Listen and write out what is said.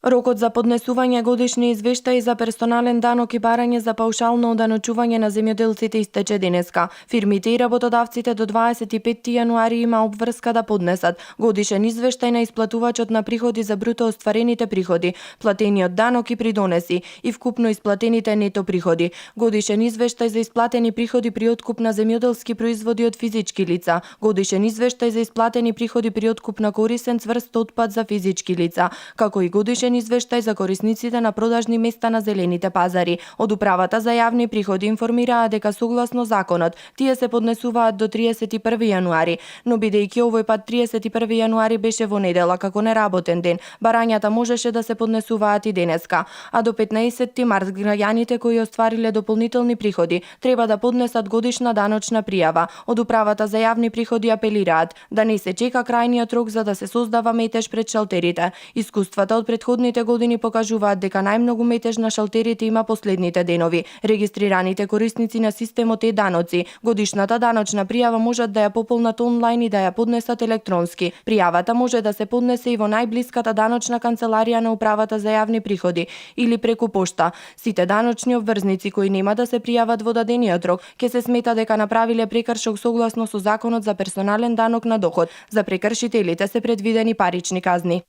Рокот за поднесување годишни извештаи за персонален данок и барање за паушално оданочување на земјоделците истече денеска. Фирмите и работодавците до 25 јануари има обврска да поднесат годишен извештај на исплатувачот на приходи за бруто остварените приходи, платениот данок и придонеси и вкупно исплатените нето приходи. Годишен извештај за исплатени приходи при откуп на земјоделски производи од физички лица. Годишен извештај за исплатени приходи при откуп на корисен цврст отпад за физички лица, како и годишен извештај за корисниците на продажни места на зелените пазари. Од Управата за јавни приходи информираа дека согласно законот тие се поднесуваат до 31 јануари, но бидејќи овој пат 31 јануари беше во недела како неработен ден, барањата можеше да се поднесуваат и денеска, а до 15 март граѓаните кои оствариле дополнителни приходи треба да поднесат годишна даночна пријава. Од Управата за јавни приходи апелираат да не се чека крајниот рок за да се создава метеж пред шалтерите. Искуствата од претходните години покажуваат дека најмногу метеж на шалтерите има последните денови. Регистрираните корисници на системот е-даноци годишната даночна пријава можат да ја пополнат онлайн и да ја поднесат електронски. Пријавата може да се поднесе и во најблиската даночна канцеларија на Управата за јавни приходи или преку пошта. Сите даночни обврзници кои нема да се пријават во дадениот рок ќе се смета дека направиле прекршок согласно со Законот за персонален данок на доход. За прекршителите се предвидени парични казни.